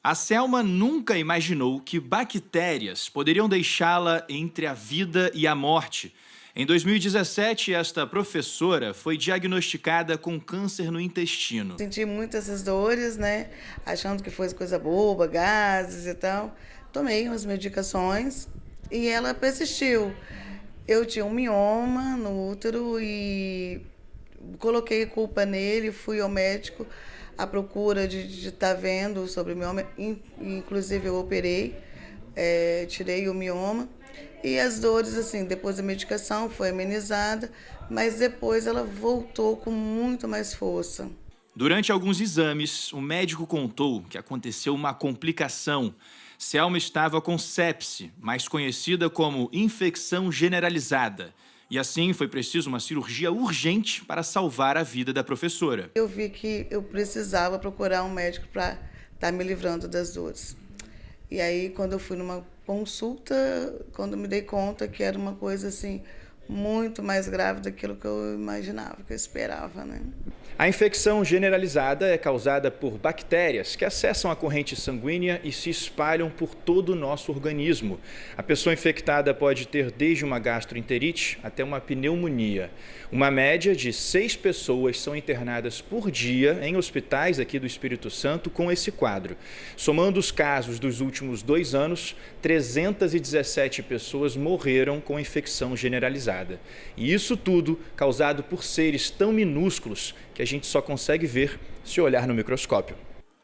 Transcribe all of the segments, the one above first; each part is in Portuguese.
A Selma nunca imaginou que bactérias poderiam deixá-la entre a vida e a morte. Em 2017, esta professora foi diagnosticada com câncer no intestino. Senti muitas essas dores, né? Achando que fosse coisa boba, gases e tal. Tomei umas medicações e ela persistiu. Eu tinha um mioma no útero e coloquei culpa nele, fui ao médico à procura de estar vendo sobre o mioma. Inclusive eu operei, tirei o mioma. E as dores, assim, depois da medicação foi amenizada, mas depois ela voltou com muito mais força. Durante alguns exames, o médico contou que aconteceu uma complicação. Selma estava com sepse, mais conhecida como infecção generalizada. E assim foi preciso uma cirurgia urgente para salvar a vida da professora. Eu vi que eu precisava procurar um médico para estar me livrando das dores. E aí, quando eu fui numa consulta, quando me dei conta que era uma coisa assim muito mais grave daquilo que eu imaginava, que eu esperava, né? A infecção generalizada é causada por bactérias que acessam a corrente sanguínea e se espalham por todo o nosso organismo. A pessoa infectada pode ter desde uma gastroenterite até uma pneumonia. Uma média de 6 pessoas são internadas por dia em hospitais aqui do Espírito Santo com esse quadro. Somando os casos dos últimos 2 anos, 317 pessoas morreram com infecção generalizada. E isso tudo causado por seres tão minúsculos que a gente só consegue ver se olhar no microscópio.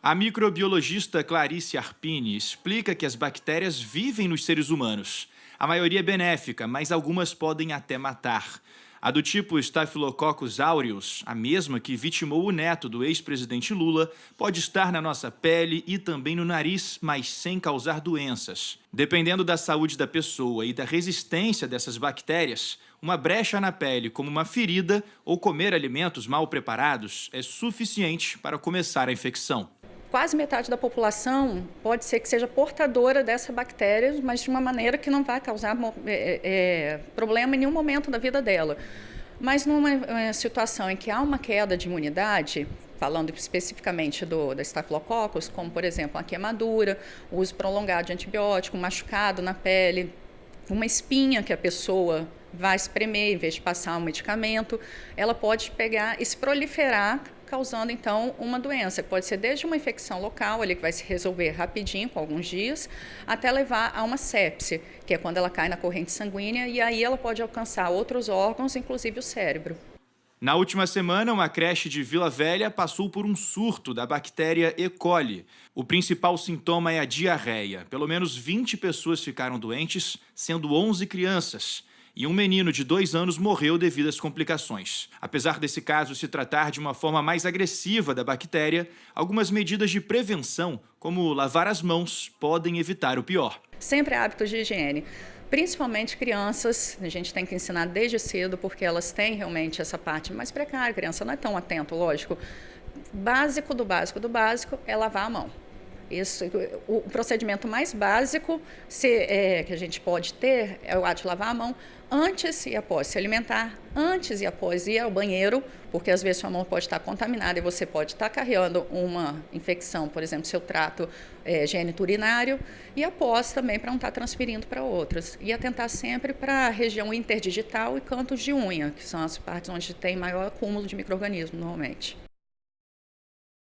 A microbiologista Clarice Arpini explica que as bactérias vivem nos seres humanos. A maioria é benéfica, mas algumas podem até matar. A do tipo Staphylococcus aureus, a mesma que vitimou o neto do ex-presidente Lula, pode estar na nossa pele e também no nariz, mas sem causar doenças. Dependendo da saúde da pessoa e da resistência dessas bactérias, uma brecha na pele, como uma ferida ou comer alimentos mal preparados, é suficiente para começar a infecção. Quase metade da população pode ser que seja portadora dessa bactéria, mas de uma maneira que não vai causar problema em nenhum momento da vida dela. Mas numa situação em que há uma queda de imunidade, falando especificamente da Staphylococcus, como por exemplo a queimadura, o uso prolongado de antibiótico, um machucado na pele, uma espinha que a pessoa vai espremer em vez de passar um medicamento, ela pode pegar e se proliferar, causando então uma doença. Pode ser desde uma infecção local, ali que vai se resolver rapidinho, com alguns dias, até levar a uma sepse, que é quando ela cai na corrente sanguínea e aí ela pode alcançar outros órgãos, inclusive o cérebro. Na última semana, uma creche de Vila Velha passou por um surto da bactéria E. coli. O principal sintoma é a diarreia. Pelo menos 20 pessoas ficaram doentes, sendo 11 crianças. E um menino de 2 anos morreu devido às complicações. Apesar desse caso se tratar de uma forma mais agressiva da bactéria, algumas medidas de prevenção, como lavar as mãos, podem evitar o pior. Sempre hábitos de higiene. Principalmente crianças, a gente tem que ensinar desde cedo, porque elas têm realmente essa parte mais precária, a criança não é tão atenta, lógico. Básico do básico do básico é lavar a mão. Isso, o procedimento mais básico que a gente pode ter é o ato de lavar a mão antes e após se alimentar, antes e após ir ao banheiro, porque às vezes sua mão pode estar contaminada e você pode estar carregando uma infecção, por exemplo, seu trato geniturinário, e após também para não estar transferindo para outros. E atentar sempre para a região interdigital e cantos de unha, que são as partes onde tem maior acúmulo de micro-organismos normalmente.